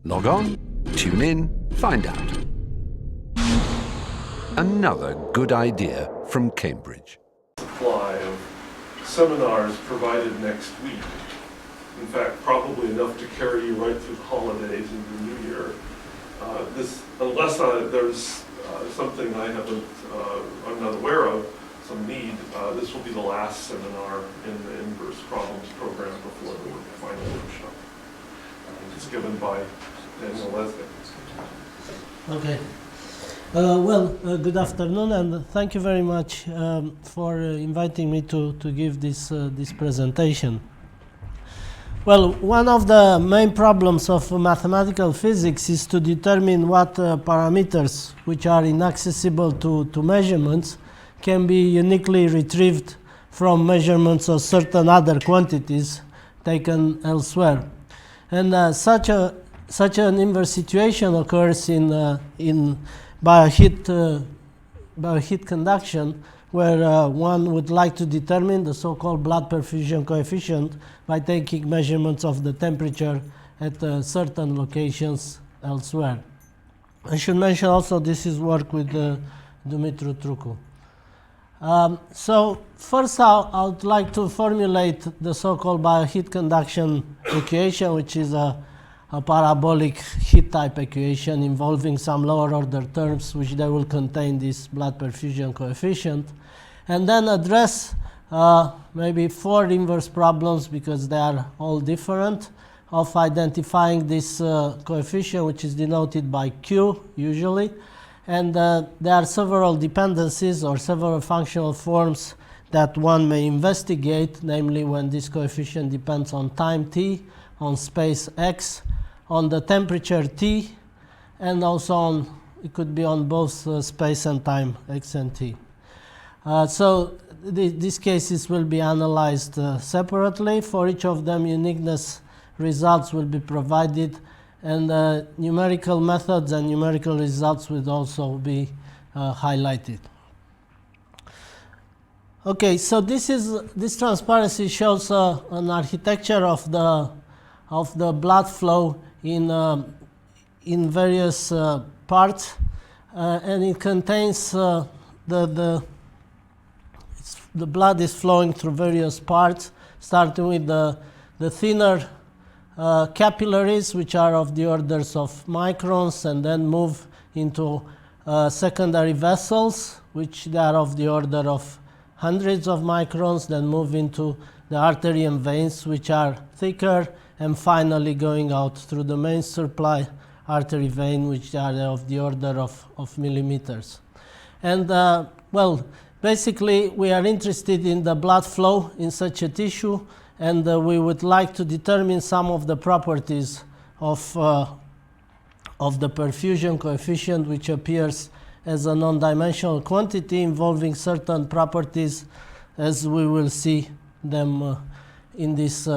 Log on, tune in, find out. Another good idea from Cambridge. Supply of seminars provided next week. In fact, probably enough to carry you right through the holidays and the new year. Unless there's something I'm not aware of, some need, this will be the last seminar in the inverse problems program before the final workshop. It's given by Daniel Lesnic. Okay. Good afternoon, and thank you very much for inviting me to give this presentation. Well, one of the main problems of mathematical physics is to determine what parameters, which are inaccessible to measurements, can be uniquely retrieved from measurements of certain other quantities taken elsewhere. And such an inverse situation occurs in bioheat conduction, where one would like to determine the so-called blood perfusion coefficient by taking measurements of the temperature at certain locations elsewhere. I should mention also this is work with Dumitru Trucu. So first I would like to formulate the so-called bioheat conduction equation, which is a parabolic heat type equation involving some lower order terms which they will contain this blood perfusion coefficient, and then address maybe 4 inverse problems, because they are all different, of identifying this coefficient, which is denoted by Q usually. And there are several dependencies or several functional forms that one may investigate, namely when this coefficient depends on time t, on space x, on the temperature t, and also it could be on both space and time x and t. So these cases will be analyzed separately. For each of them, uniqueness results will be provided, and numerical methods and numerical results will also be highlighted. Okay, so this transparency shows an architecture of the blood flow in various parts, and it contains the blood is flowing through various parts, starting with the thinner capillaries, which are of the orders of microns, and then move into secondary vessels, which they are of the order of hundreds of microns, then move into the artery and veins, which are thicker, and finally going out through the main supply artery vein, which are of the order of millimeters. And well, basically we are interested in the blood flow in such a tissue, and we would like to determine some of the properties of the perfusion coefficient, which appears as a non-dimensional quantity involving certain properties, as we will see them in this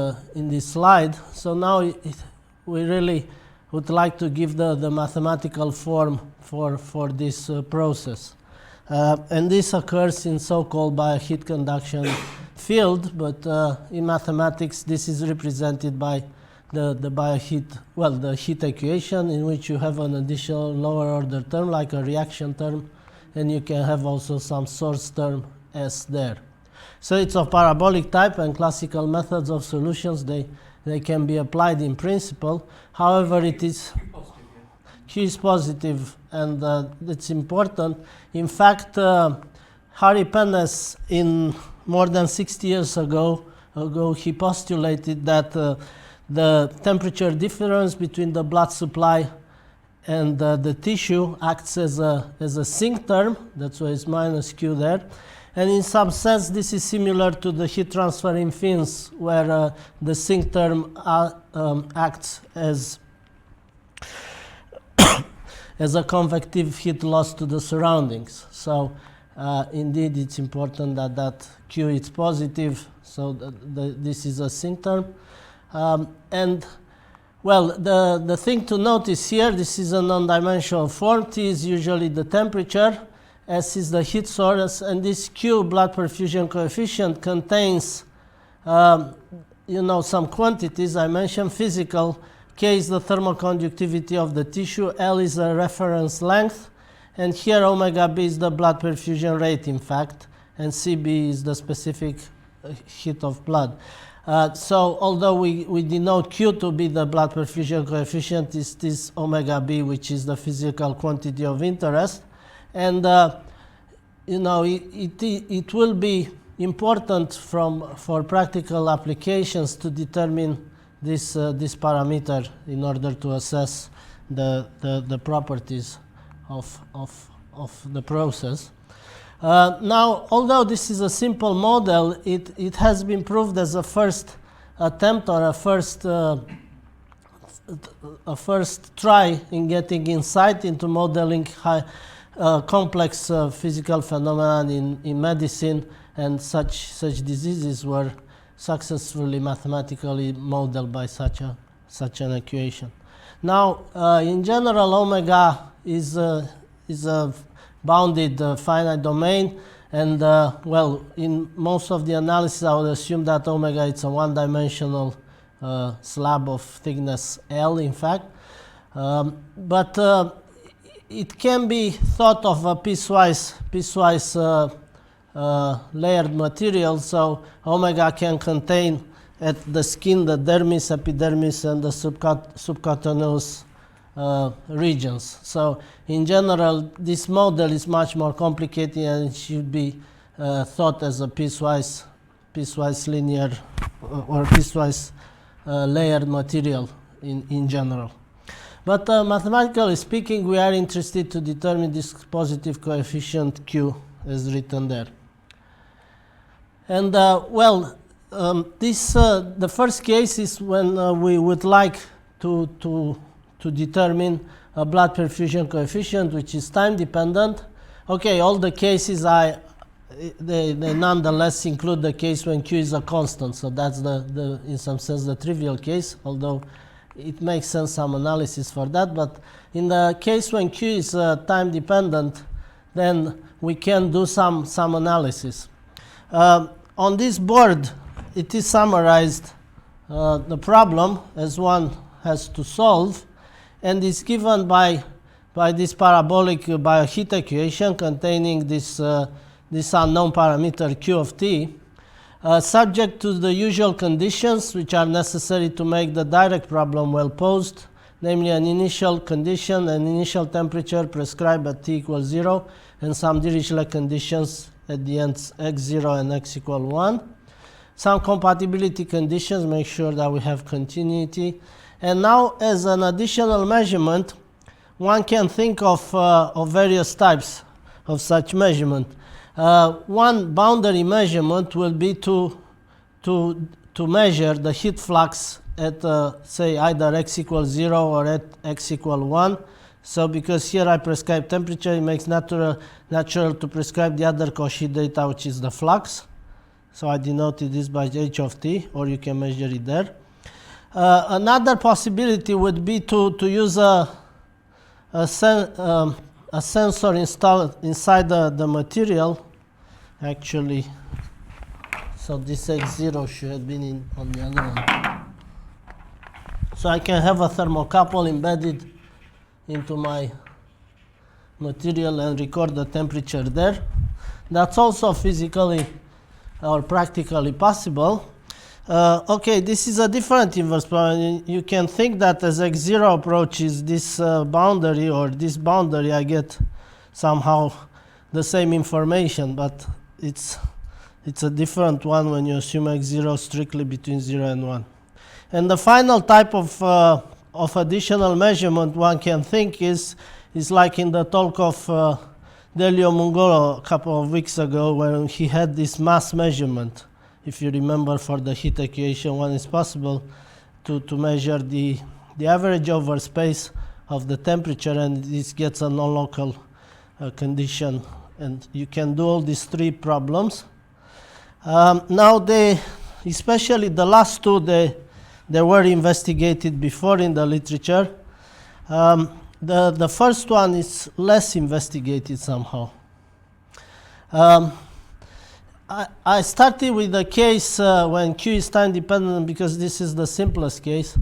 slide. So now we really would like to give the mathematical form for this process. And this occurs in so-called bioheat conduction field, but in mathematics this is represented by the heat equation, in which you have an additional lower order term like a reaction term, and you can have also some source term S there. So it's of parabolic type, and classical methods of solutions, they can be applied in principle. However, it is Q is positive, and it's important. In fact, Harry Pennes, in more than 60 years ago, he postulated that the temperature difference between the blood supply and the tissue acts as a sink term. That's why it's minus Q there. And in some sense, this is similar to the heat transfer in fins, where the sink term acts as a convective heat loss to the surroundings. So indeed, it's important that Q is positive, so this is a sink term. And well, the thing to notice here, this is a non-dimensional form. T is usually the temperature, S is the heat source, and this Q, blood perfusion coefficient, contains some quantities. I mentioned physical K is the thermal conductivity of the tissue, L is the reference length, and here omega B is the blood perfusion rate, in fact, and CB is the specific heat of blood. So although we denote Q to be the blood perfusion coefficient, is this omega B, which is the physical quantity of interest. And you know, it will be important for practical applications to determine this parameter in order to assess the properties of the process. Now, although this is a simple model, it has been proved as a first attempt or a first try in getting insight into modeling complex physical phenomena in medicine, and such diseases were successfully mathematically modeled by such an equation. Now, in general, omega is a bounded finite domain, and well, in most of the analysis I would assume that omega is a one-dimensional slab of thickness L, in fact, but it can be thought of a piecewise layered material, so omega can contain at the skin the dermis, epidermis, and the subcutaneous regions. So in general, this model is much more complicated, and it should be thought as a piecewise linear or piecewise layered material in general. But mathematically speaking, we are interested to determine this positive coefficient Q as written there. And well, the first case is when we would like to determine a blood perfusion coefficient which is time dependent. Okay, all the cases they nonetheless include the case when Q is a constant, so that's the in some sense the trivial case, although it makes sense some analysis for that. But in the case when Q is time dependent, then we can do some analysis. On this board, it is summarized the problem as one has to solve, and is given by this parabolic bioheat equation containing this unknown parameter Q of t, subject to the usual conditions which are necessary to make the direct problem well posed, namely an initial condition, an initial temperature prescribed at t equals 0, and some Dirichlet conditions at the ends x0 and x equal 1. Some compatibility conditions make sure that we have continuity. And now, as an additional measurement, one can think of various types of such measurement. One boundary measurement will be to measure the heat flux at say either x equals 0 or at x equal 1. So because here I prescribe temperature, it makes natural to prescribe the other Cauchy data, which is the flux. So I denoted this by h of t, or you can measure it there. Another possibility would be to use a sensor installed inside the material. Actually, so this x0 should have been on the other one. So I can have a thermocouple embedded into my material and record the temperature there. That's also physically or practically possible. Okay, this is a different inverse problem. You can think that as x0 approaches this boundary or this boundary, I get somehow the same information, but it's a different one when you assume x0 strictly between 0 and 1. And the final type of additional measurement one can think is like in the talk of Delio Mungolo a couple of weeks ago, when he had this mass measurement. If you remember, for the heat equation, one is possible to measure the average over space of the temperature, and this gets a non-local condition. And you can do all these three problems. Now, especially the last two, they were investigated before in the literature. The first one is less investigated somehow. I started with the case when Q is time dependent because this is the simplest case.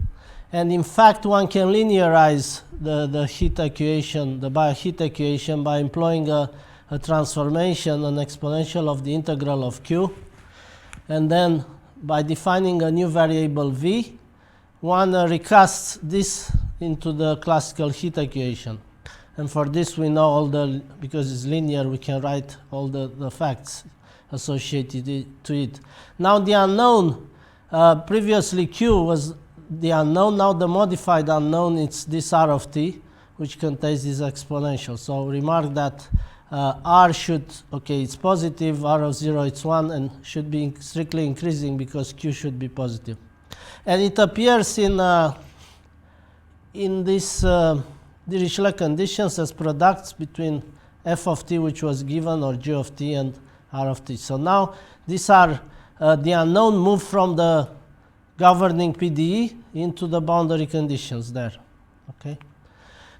And in fact, one can linearize the heat equation, the heat equation, by employing a transformation, an exponential of the integral of Q. And then by defining a new variable V, one recasts this into the classical heat equation. And for this we know because it's linear, we can write all the facts associated to it. Now the unknown, previously Q was the unknown, now the modified unknown, it's this R of t, which contains this exponential. So remark that R should, it's positive, R of 0 it's 1, and should be strictly increasing because Q should be positive. And it appears in this Dirichlet conditions as products between f of t, which was given, or g of t, and R of t. So now these are the unknown move from the governing PDE into the boundary conditions there. Okay.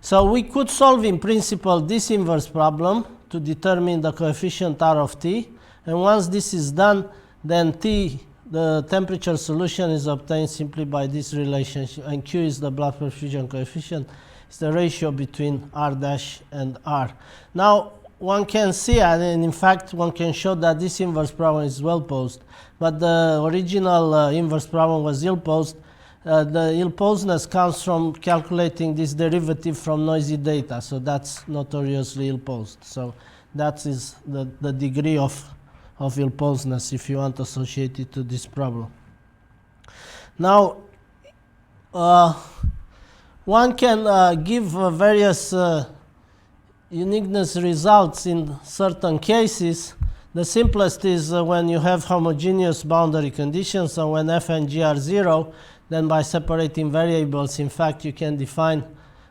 So we could solve in principle this inverse problem to determine the coefficient R of t, and once this is done, then T, the temperature solution, is obtained simply by this relationship, and Q is the blood perfusion coefficient. It's the ratio between R dash and R. Now one can see, and in fact one can show that this inverse problem is well posed, but the original inverse problem was ill posed. The ill-posedness comes from calculating this derivative from noisy data, so that's notoriously ill-posed. So that is the degree of ill-posedness, if you want, associated to this problem. Now, one can give various uniqueness results in certain cases. The simplest is when you have homogeneous boundary conditions, so when f and g are 0, then by separating variables, in fact, you can define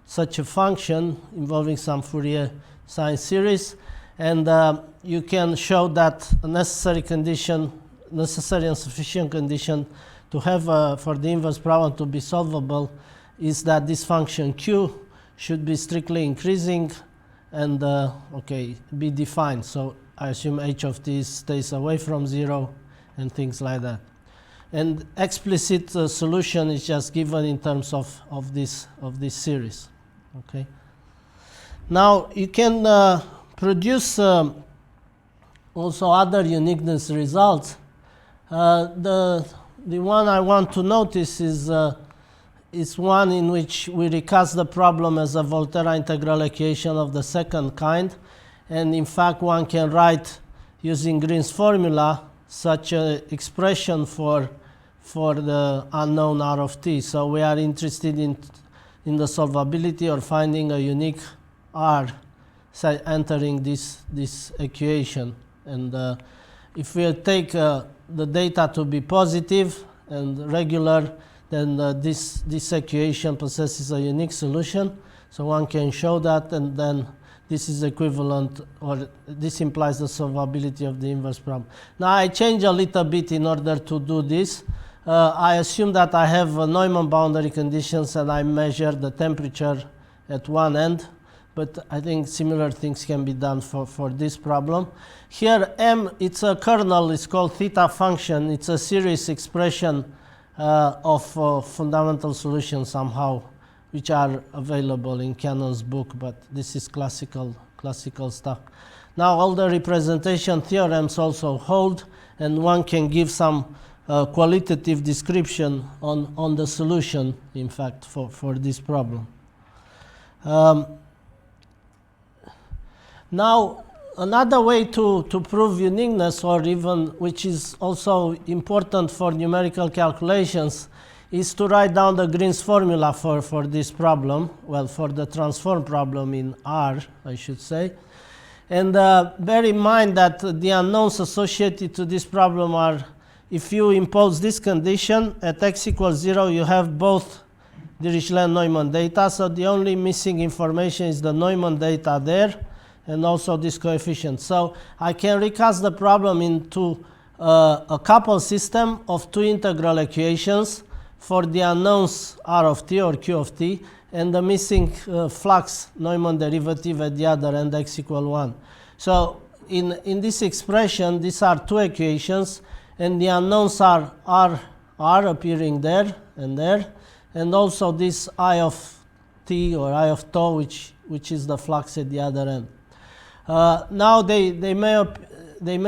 such a function involving some Fourier sine series, and you can show that a necessary and sufficient condition to have for the inverse problem to be solvable is that this function Q should be strictly increasing and be defined. So I assume h of t stays away from 0 and things like that. And explicit solution is just given in terms of this series. Okay. Now you can produce also other uniqueness results. The one I want to notice is one in which we recast the problem as a Volterra integral equation of the second kind, and in fact one can write using Green's formula such an expression for the unknown R of t. So we are interested in the solvability or finding a unique R entering this equation. And if we take the data to be positive and regular, then this equation possesses a unique solution. So one can show that, and then this is equivalent, or this implies the solvability of the inverse problem. Now I change a little bit in order to do this. I assume that I have Neumann boundary conditions and I measure the temperature at one end, but I think similar things can be done for this problem. Here M, it's a kernel, it's called theta function. It's a series expression of fundamental solutions somehow, which are available in Cannon's book, but this is classical stuff. Now all the representation theorems also hold, and one can give some qualitative description on the solution, in fact, for this problem. Now, another way to prove uniqueness, or even which is also important for numerical calculations, is to write down the Green's formula for this problem, well, for the transform problem in R, I should say. And bear in mind that the unknowns associated to this problem are, if you impose this condition, at x equals 0, you have both Dirichlet and Neumann data, so the only missing information is the Neumann data there, and also this coefficient. So I can recast the problem into a coupled system of two integral equations for the unknowns R of t or Q of t, and the missing flux Neumann derivative at the other end, x equal 1. So in this expression, these are two equations, and the unknowns are R appearing there, and and also this I of t or I of tau, which is the flux at the other end. Now they may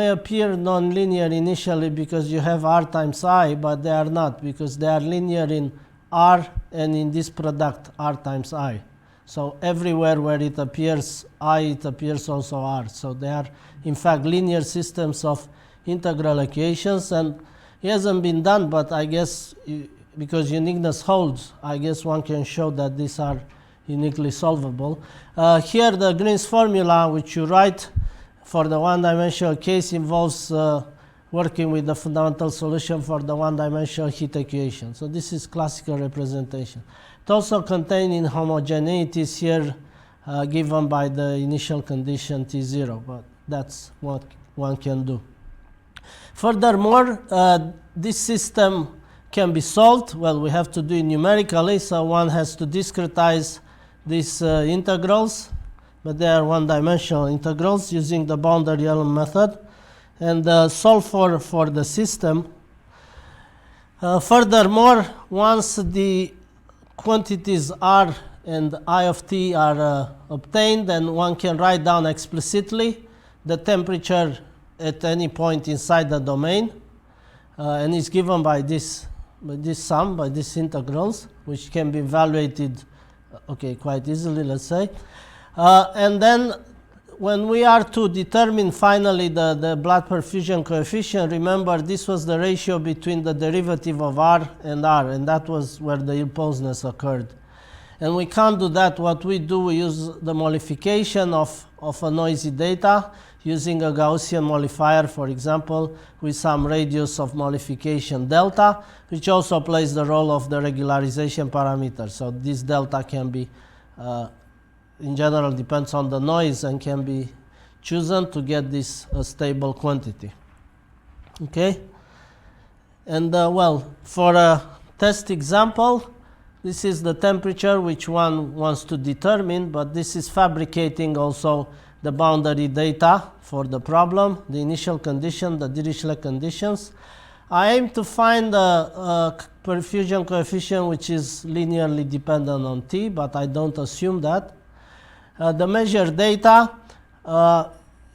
appear nonlinear initially because you have r times I, but they are not, because they are linear in r and in this product r times I. So everywhere where it appears I, it appears also r. So they are in fact linear systems of integral equations, and it hasn't been done, but I guess because uniqueness holds, I guess one can show that these are uniquely solvable. Here the Green's formula, which you write for the one-dimensional case, involves working with the fundamental solution for the one-dimensional heat equation. So this is classical representation. It also contains inhomogeneities here given by the initial condition T0, but that's what one can do. Furthermore, this system can be solved. Well, we have to do it numerically, so one has to discretize these integrals, but they are one-dimensional integrals using the boundary element method, and solve for the system. Furthermore, once the quantities R and I of t are obtained, then one can write down explicitly the temperature at any point inside the domain, and it's given by this sum, by these integrals, which can be evaluated quite easily, let's say. And then when we are to determine finally the blood perfusion coefficient, remember this was the ratio between the derivative of R, and that was where the ill-posedness occurred. And we can't do that. What we do, we use the mollification of a noisy data using a Gaussian mollifier, for example, with some radius of mollification delta, which also plays the role of the regularization parameter. So this delta can be, in general, depends on the noise and can be chosen to get this stable quantity. Okay? And well, for a test example, this is the temperature which one wants to determine, but this is fabricating also the boundary data for the problem, the initial condition, the Dirichlet conditions. I aim to find a perfusion coefficient which is linearly dependent on t, but I don't assume that. The measured data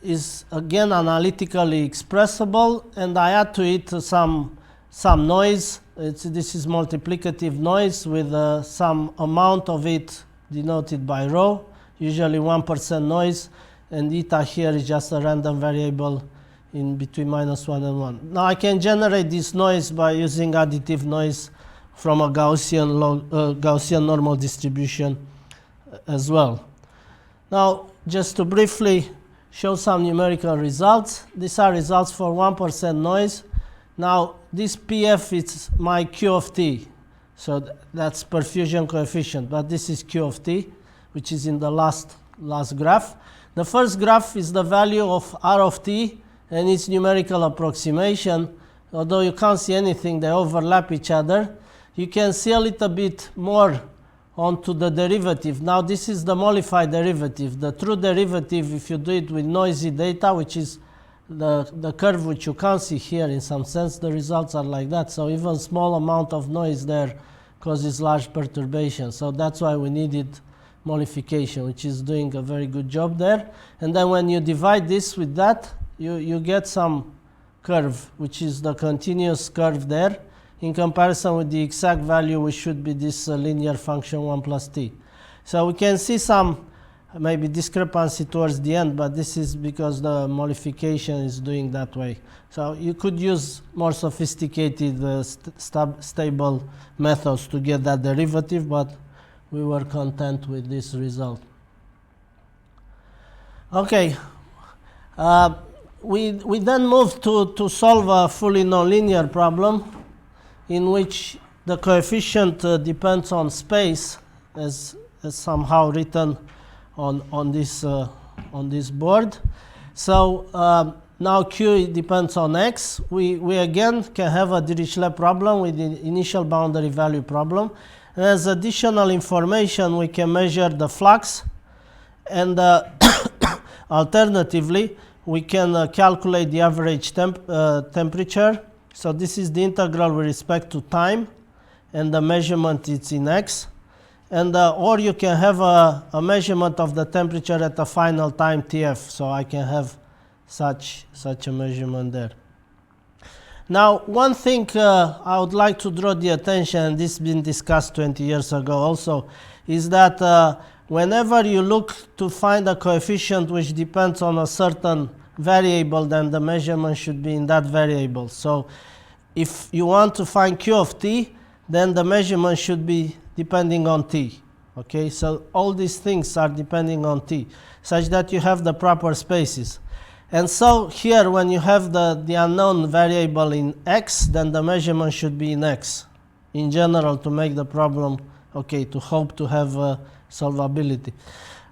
is again analytically expressible, and I add to it some noise. This is multiplicative noise with some amount of it denoted by rho, usually 1% noise, and eta here is just a random variable in between -1 and 1. Now I can generate this noise by using additive noise from a Gaussian normal distribution as well. Now, just to briefly show some numerical results, these are results for 1% noise. Now, this PF is my Q of t, so that's perfusion coefficient, but this is Q of t, which is in the last graph. The first graph is the value of R of t and its numerical approximation. Although you can't see anything, they overlap each other. You can see a little bit more onto the derivative. Now this is the mollified derivative. The true derivative, if you do it with noisy data, which is the curve which you can't see here in some sense, the results are like that. So even small amount of noise there causes large perturbation. So that's why we needed mollification, which is doing a very good job there. And then when you divide this with that, you get some curve, which is the continuous curve there, in comparison with the exact value, which should be this linear function 1 plus t. So we can see some maybe discrepancy towards the end, but this is because the mollification is doing that way. So you could use more sophisticated stable methods to get that derivative, but we were content with this result. Okay. We then moved to solve a fully nonlinear problem in which the coefficient depends on space, as somehow written on this board. So now Q depends on X. We again can have a Dirichlet problem with the initial boundary value problem. And as additional information, we can measure the flux, and alternatively, we can calculate the average temperature. So this is the integral with respect to time, and the measurement is in x. And or you can have a measurement of the temperature at the final time Tf. So I can have such a measurement there. Now, one thing I would like to draw the attention, and this has been discussed 20 years ago also, is that whenever you look to find a coefficient which depends on a certain variable, then the measurement should be in that variable. So if you want to find Q of t, then the measurement should be depending on t. Okay, so all these things are depending on t, such that you have the proper spaces. And so here, when you have the unknown variable in x, then the measurement should be in x, in general, to make the problem, okay, to hope to have solvability.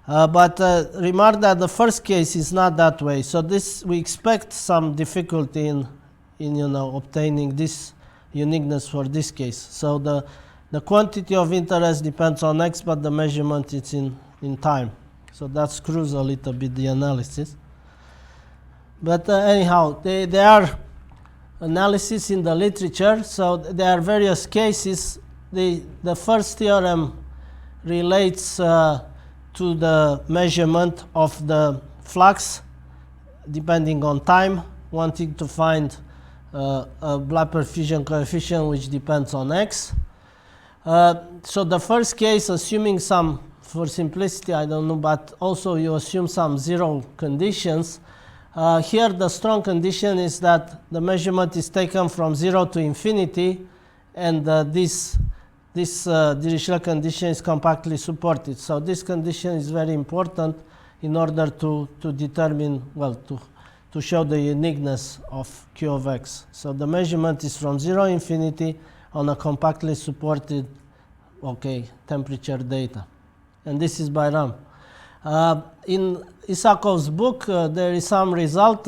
But remark that the first case is not that way. So this, we expect some difficulty in obtaining this uniqueness for this case. So the quantity of interest depends on x, but the measurement is in time. So that screws a little bit the analysis. But anyhow, there are analysis in the literature. So there are various cases. The first theorem relates to the measurement of the flux depending on time, wanting to find a blood perfusion coefficient which depends on x. So the first case, assuming some, for simplicity, I don't know, but also you assume some zero conditions. Here the strong condition is that the measurement is taken from 0 to infinity, and this Dirichlet condition is compactly supported. So this condition is very important in order to determine, well, to show the uniqueness of Q of x. So the measurement is from 0 infinity on a compactly supported, okay, temperature data. And this is by RAM. In Isakov's book, there is some result,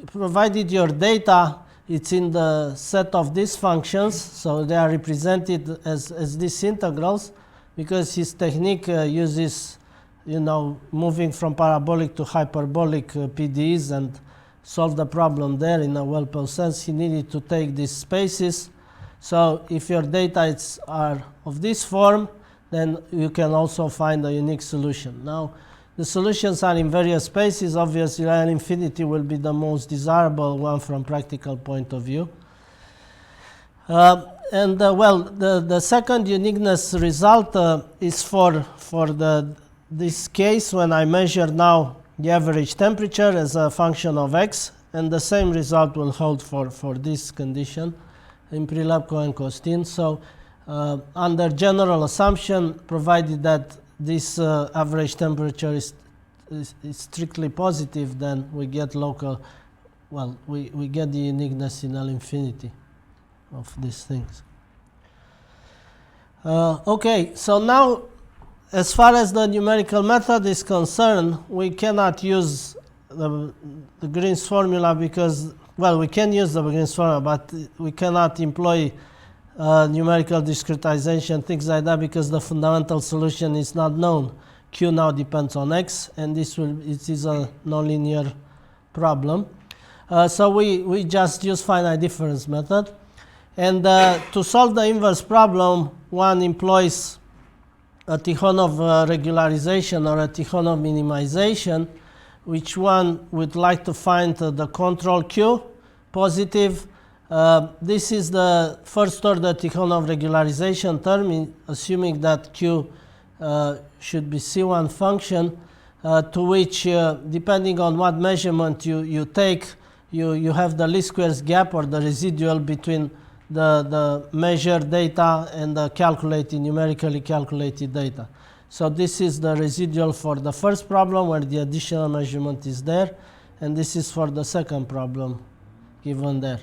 provided your data, it's in the set of these functions, so they are represented as these integrals, because his technique uses, moving from parabolic to hyperbolic PDEs and solve the problem there in a well-posed sense. He needed to take these spaces. So if your data are of this form, then you can also find a unique solution. Now, the solutions are in various spaces. Obviously, L infinity will be the most desirable one from practical point of view. The second uniqueness result is for this case when I measure now the average temperature as a function of x, and the same result will hold for this condition in Prilapko and Costin. So under general assumption, provided that this average temperature is strictly positive, then we get local, well, we get the uniqueness in L infinity of these things. Okay, so now as far as the numerical method is concerned, we cannot use the Green's formula because, well, we can use the Green's formula, but we cannot employ numerical discretization, things like that, because the fundamental solution is not known. Q now depends on x, and it is a nonlinear problem. So we just use finite difference method. And to solve the inverse problem, one employs a Tikhonov regularization or a Tikhonov minimization, which one would like to find the control Q positive. This is the first order Tikhonov regularization term, assuming that Q should be C1 function, to which, depending on what measurement you take, you have the least squares gap or the residual between the measured data and the numerically calculated data. So this is the residual for the first problem where the additional measurement is there, and this is for the second problem given there.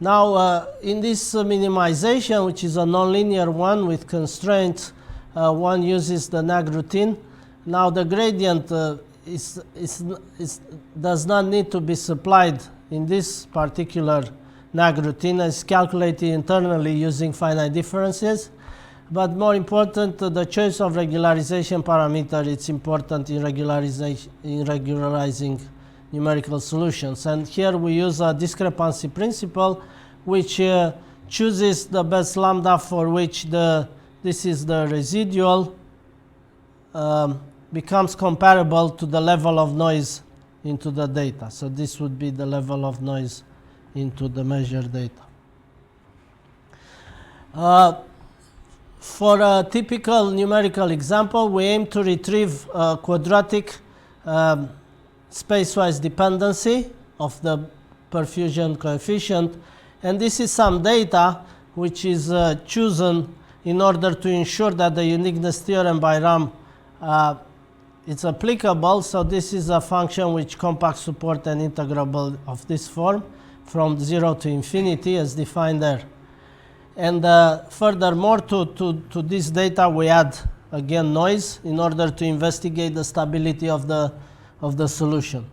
Now, in this minimization, which is a nonlinear one with constraints, one uses the Nag routine. Now, the gradient does not need to be supplied in this particular Nag routine. It's calculated internally using finite differences. But more important, the choice of regularization parameter, it's important in regularizing numerical solutions. And here we use a discrepancy principle, which chooses the best lambda for which this is the residual, becomes comparable to the level of noise into the data. So this would be the level of noise into the measured data. For a typical numerical example, we aim to retrieve a quadratic spacewise dependency of the perfusion coefficient, and this is some data which is chosen in order to ensure that the uniqueness theorem by Ram is applicable. So this is a function which compact support and integrable of this form from 0 to infinity as defined there. And furthermore, to this data we add again noise in order to investigate the stability of the solution.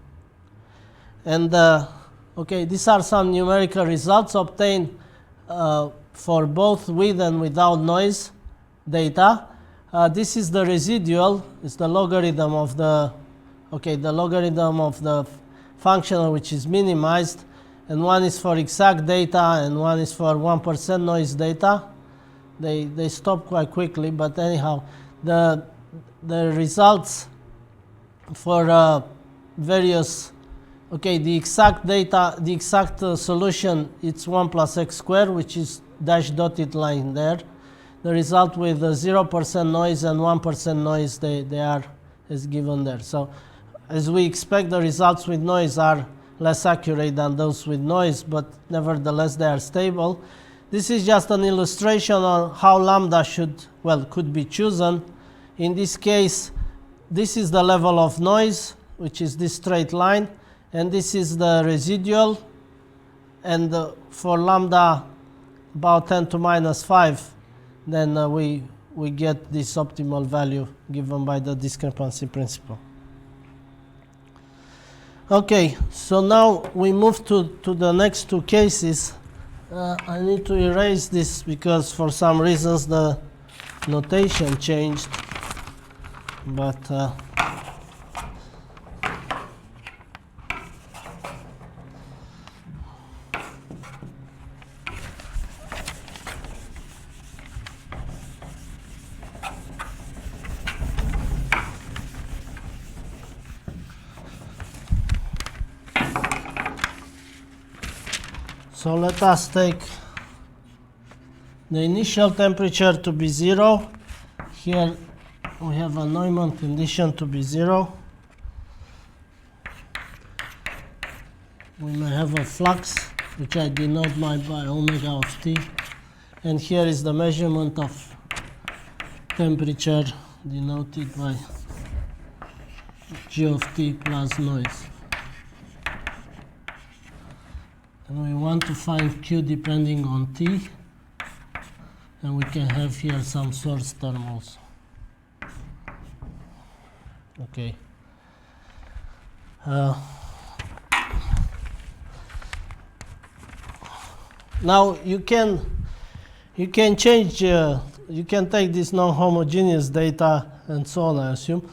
And okay, these are some numerical results obtained for both with and without noise data. This is the residual. It's the logarithm of the function which is minimized, and one is for exact data and one is for 1% noise data. They stop quite quickly, but anyhow, the results for various, the exact data, the exact solution, it's 1 plus x squared, which is dash dotted line there. The result with 0% noise and 1% noise, they are as given there. So as we expect, the results with noise are less accurate than those with noise, but nevertheless they are stable. This is just an illustration on how lambda could be chosen. In this case, this is the level of noise, which is this straight line, and this is the residual, and for lambda about 10 to minus 5, then we get this optimal value given by the discrepancy principle. Okay, so now we move to the next two cases. I need to erase this because for some reasons the notation changed, but so let us take the initial temperature to be 0. Here we have a Neumann condition to be 0. We may have a flux, which I denote by omega of t. And here is the measurement of temperature denoted by g of t plus noise. And we want to find Q depending on T, and we can have here some source term also. Okay. Now you can change, you can take this non-homogeneous data and so on, I assume,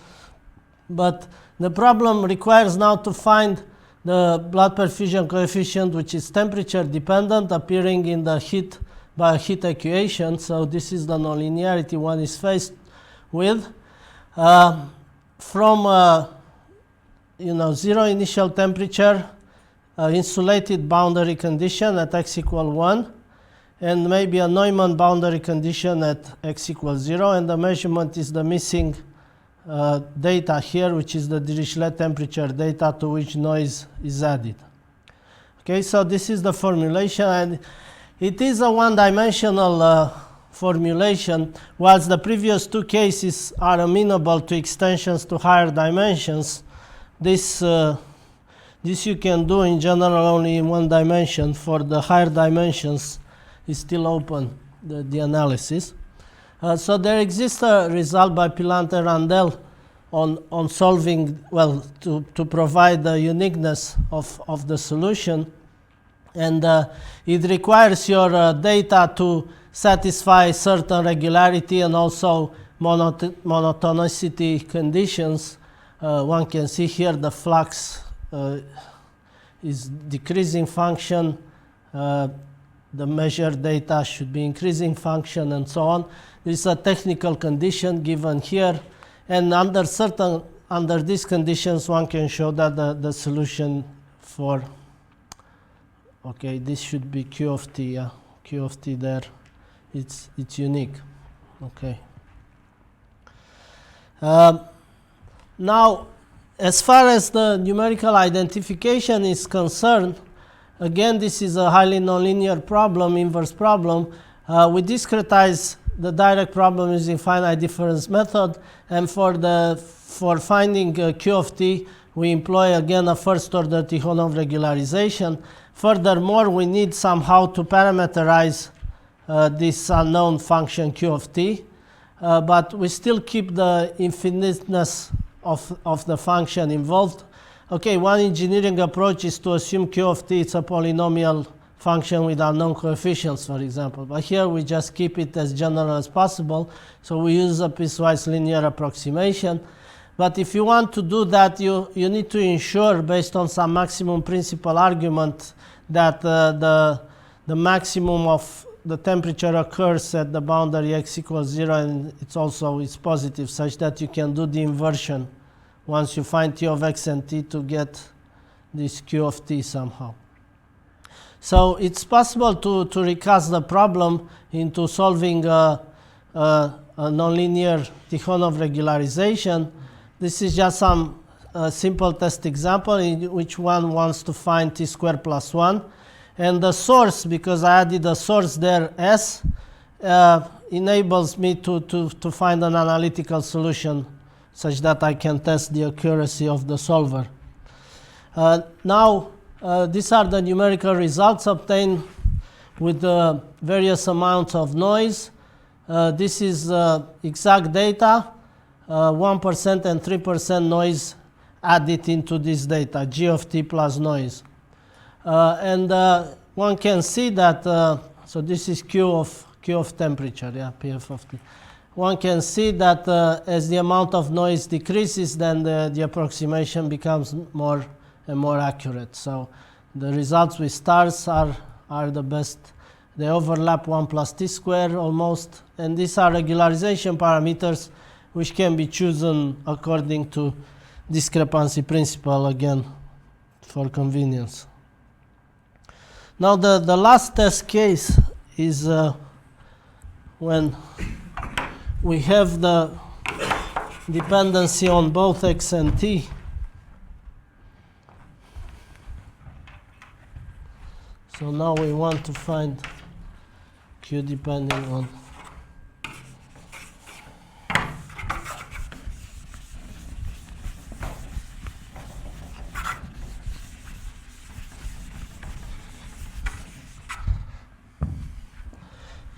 but the problem requires now to find the blood perfusion coefficient, which is temperature dependent, appearing in the heat by heat equation. So this is the nonlinearity one is faced with. From 0 initial temperature, insulated boundary condition at x equal 1, and maybe a Neumann boundary condition at x equals 0, and the measurement is the missing data here, which is the Dirichlet temperature data to which noise is added. Okay, so this is the formulation, and it is a one-dimensional formulation, whilst the previous two cases are amenable to extensions to higher dimensions. This you can do in general only in one dimension. For the higher dimensions, is still open, the analysis. So there exists a result by Pilant and Randel on solving, to provide the uniqueness of the solution. And it requires your data to satisfy certain regularity and also monotonicity conditions. One can see here the flux is decreasing function. the measured data should be increasing function and so on. This is a technical condition given here, and under these conditions one can show that the solution for, okay, this should be Q of t, yeah, Q of t there, it's unique. Okay. Now, as far as the numerical identification is concerned, again, this is a highly nonlinear problem, inverse problem. We discretize the direct problem using finite difference method, and for finding Q of t, we employ again a first order Tikhonov regularization. Furthermore, we need somehow to parameterize this unknown function Q of t, but we still keep the infiniteness of the function involved. Okay, one engineering approach is to assume Q of t is a polynomial function with unknown coefficients, for example. But here we just keep it as general as possible. So we use a piecewise linear approximation. But if you want to do that, you need to ensure, based on some maximum principal argument, that the maximum of the temperature occurs at the boundary x equals 0, and it's positive, such that you can do the inversion once you find t of x and t to get this Q of t somehow. So it's possible to recast the problem into solving a nonlinear Tikhonov regularization. This is just some simple test example in which one wants to find t squared plus 1. And the source, because I added a source there, S, enables me to find an analytical solution such that I can test the accuracy of the solver. Now, these are the numerical results obtained with various amounts of noise. This is exact data, 1% and 3% noise added into this data, G of t plus noise. And one can see that, so this is Q of temperature, yeah, Pf of t. One can see that as the amount of noise decreases, then the approximation becomes more and more accurate. So the results with stars are the best. They overlap 1 plus t squared almost, and these are regularization parameters which can be chosen according to discrepancy principle, again, for convenience. Now the last test case is when we have the dependency on both x and t. So now we want to find Q depending on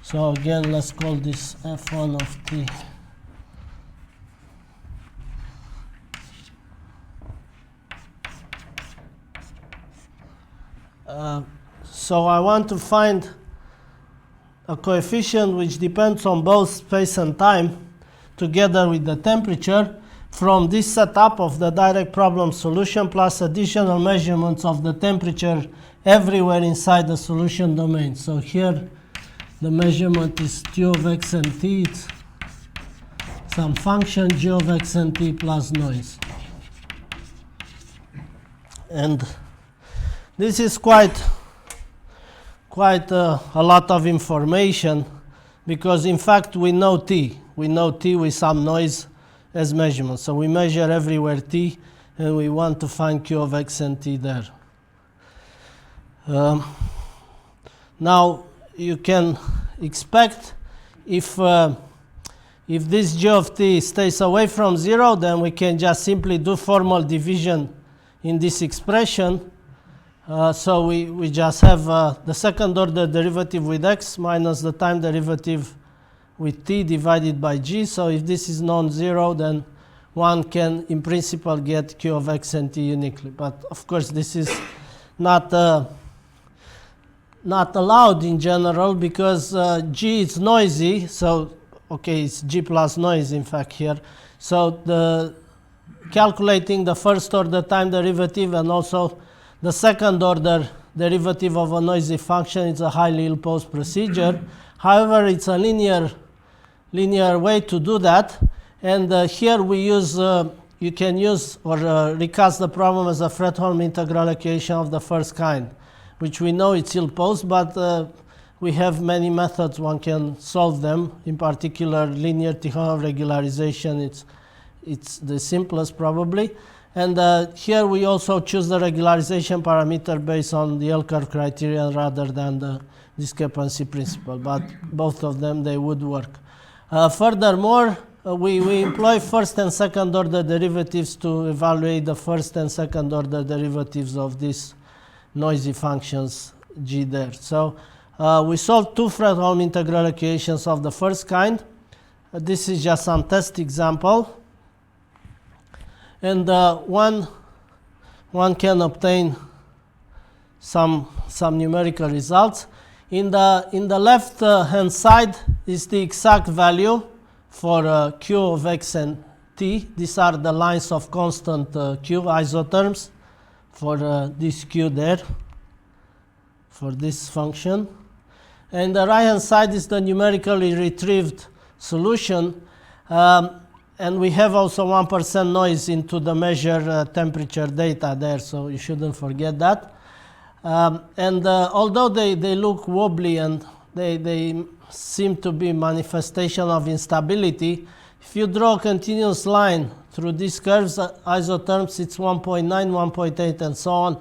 So again, let's call this f1 of t. So I want to find a coefficient which depends on both space and time together with the temperature from this setup of the direct problem solution plus additional measurements of the temperature everywhere inside the solution domain. So here the measurement is T of x and t, it's some function G of x and t plus noise. And this is quite a lot of information, because in fact we know t. We know t with some noise as measurement. So we measure everywhere t, and we want to find Q of x and t there. Now you can expect if this G of t stays away from 0, then we can just simply do formal division in this expression. So we just have the second order derivative with x minus the time derivative with t divided by g. So if this is non-zero, then one can in principle get Q of x and t uniquely. But of course this is not allowed in general, because g is noisy. So okay, it's g plus noise in fact here. So calculating the first order time derivative and also the second order derivative of a noisy function. It's a highly ill-posed procedure. However, it's a linear way to do that. And here we use, you can use or recast the problem as a Fredholm integral equation of the first kind, which we know it's ill-posed, but we have many methods one can solve them. In particular, linear Tikhonov regularization, it's the simplest probably. And here we also choose the regularization parameter based on the L-curve criterion rather than the discrepancy principle, but both of them, they would work. Furthermore, we employ first and second order derivatives to evaluate the first and second order derivatives of these noisy functions G there. So we solved two Fredholm integral equations of the first kind. This is just some test example. And one can obtain some numerical results. In the left hand side is the exact value for Q of x and t. These are the lines of constant Q isotherms for this Q there, for this function. And the right hand side is the numerically retrieved solution. And we have also 1% noise into the measure temperature data there, so you shouldn't forget that. Although they look wobbly and they seem to be manifestation of instability, if you draw a continuous line through these curves, isotherms, it's 1.9, 1.8, and so on,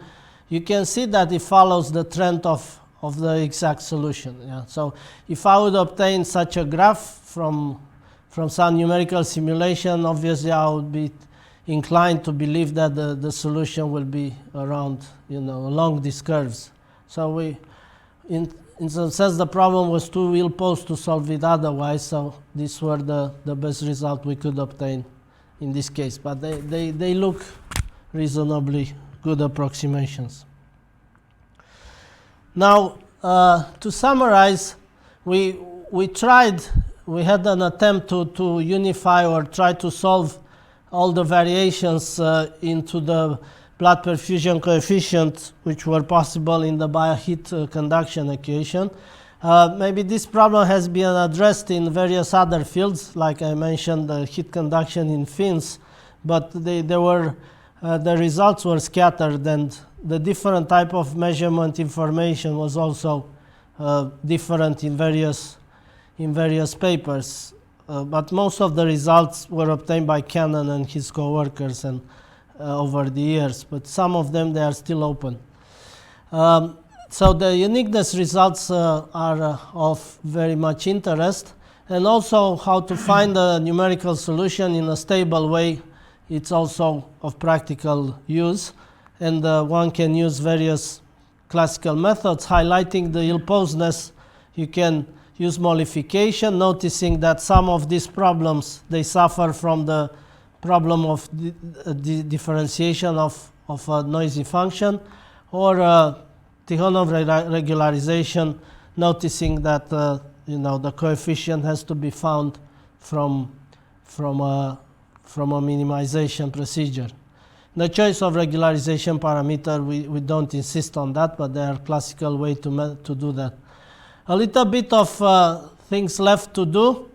you can see that it follows the trend of the exact solution. Yeah. So if I would obtain such a graph from some numerical simulation, obviously I would be inclined to believe that the solution will be around, along these curves. So in some sense, the problem was too ill-posed to solve it otherwise, so these were the best result we could obtain in this case. But they look reasonably good approximations. Now, to summarize, we had an attempt to unify or try to solve all the variations into the blood perfusion coefficient which were possible in the heat conduction equation. Maybe this problem has been addressed in various other fields, like I mentioned, the heat conduction in fins, but the results were scattered, and the different type of measurement information was also different in various papers. But most of the results were obtained by Cannon and his co-workers and over the years, but some of them, they are still open. So the uniqueness results are of very much interest, and also how to find a numerical solution in a stable way, it's also of practical use, and one can use various classical methods. Highlighting the ill-posedness, you can use mollification, noticing that some of these problems, they suffer from the problem of the differentiation of a noisy function, or Tikhonov regularization, noticing that the coefficient has to be found from a minimization procedure. The choice of regularization parameter, we don't insist on that, but there are classical way to do that. A little bit of things left to do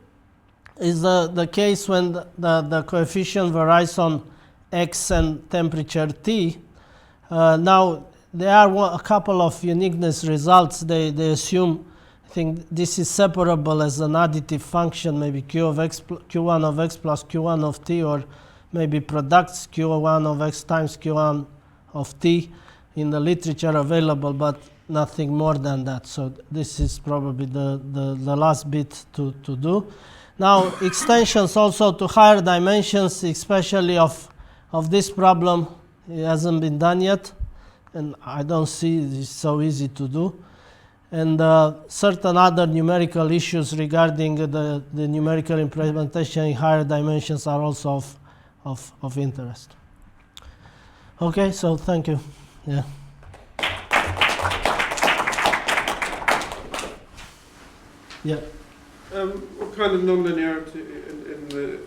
is the case when the coefficient varies on x and temperature T. Now, there are a couple of uniqueness results. They assume, I think this is separable as an additive function, maybe Q1 of x plus Q1 of T, or maybe products Q1 of x times Q1 of T in the literature available, but nothing more than that. So this is probably the last bit to do. Now, extensions also to higher dimensions, especially of this problem, it hasn't been done yet, and I don't see it's so easy to do. And certain other numerical issues regarding the numerical implementation in higher dimensions are also of interest. Okay, so thank you. Yeah. Yeah. What kind of nonlinearity in the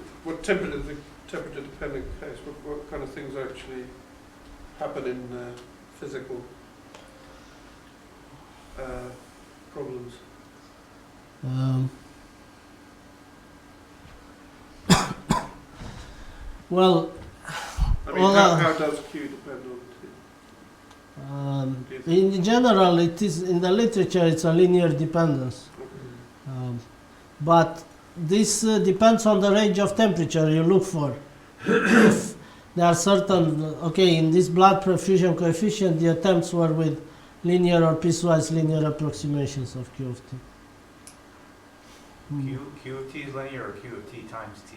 temperature dependent case? What kind of things actually happen in physical problems? Um, well, I mean, Well, how does Q depend on T? in general, it is in the literature. It's a linear dependence, but this depends on the range of temperature you look for. If there are certain, in this blood perfusion coefficient, the attempts were with linear or piecewise linear approximations of Q of T. Q of T is linear or Q of T times T?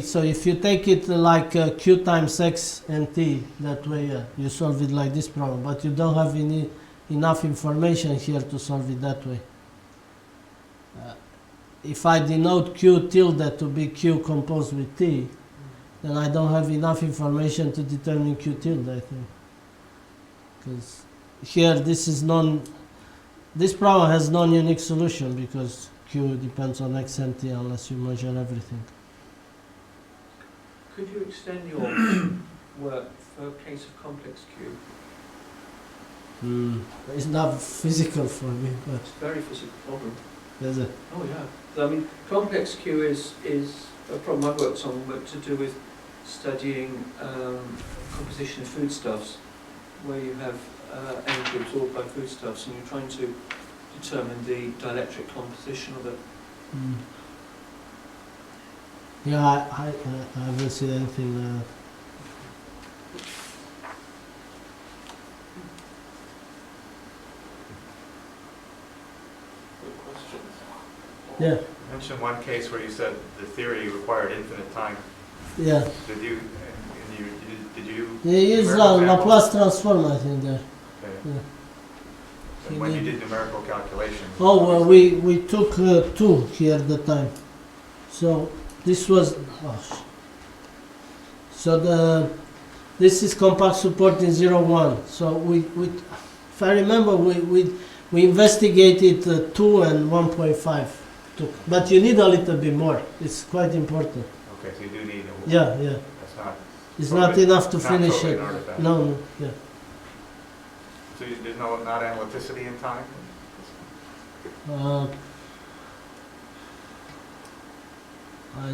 So if you take it like Q times X and T, that way, you solve it like this problem, but you don't have enough information here to solve it that way. If I denote Q tilde to be Q composed with T, then I don't have enough information to determine Q tilde, I think. Because here this problem has non-unique solution because Q depends on X and T unless you measure everything. Could you extend your work for a case of complex Q? It's not physical for me, but It's a very physical problem. is it? Oh yeah. I mean, complex Q is a problem I've worked on, but to do with studying composition of foodstuffs, where you have energy absorbed by foodstuffs, and you're trying to determine the dielectric composition of it. Yeah, I haven't seen anything. Good questions. Yeah, You mentioned one case where you said the theory required infinite time. yeah. Did you? He used numerical Laplace transform, I think, there. Okay. Yeah. And when you did numerical calculations. Oh, well, we took 2 here at the time. So this was, this is compact support in 0, 1. So if I remember, we investigated 2 and 1.5. But you need a little bit more. It's quite important. Okay, so you do need. Yeah. That's not. It's not enough to not finish totally it. an artifact. No, yeah. So there's not analyticity in time. I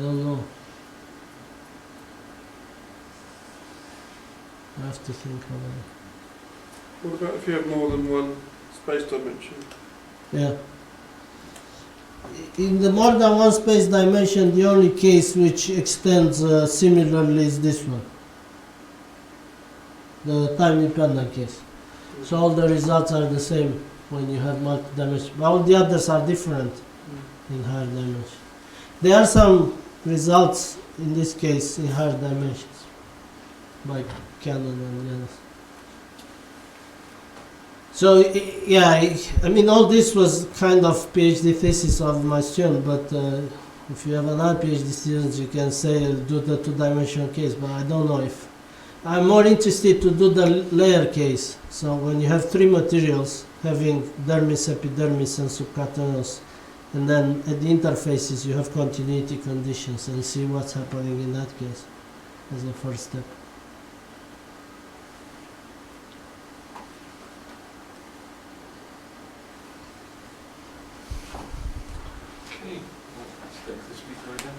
don't know. I have to think about it. What about if you have more than one space dimension? Yeah. In the more than one space dimension, the only case which extends similarly is this one. The time-dependent case. So all the results are the same when you have multi-dimension. All the others are different in higher dimensions. There are some results in this case in higher dimensions by Cannon and the others. So I mean, all this was kind of PhD thesis of my student, but if you have another PhD student, you can say do the 2-dimensional case, but I don't know if. I'm more interested to do the layer case. So when you have 3 materials having dermis, epidermis, and subcutaneous, and then at the interfaces you have continuity conditions and see what's happening in that case as a first step. Okay, well, let's thank the speaker again.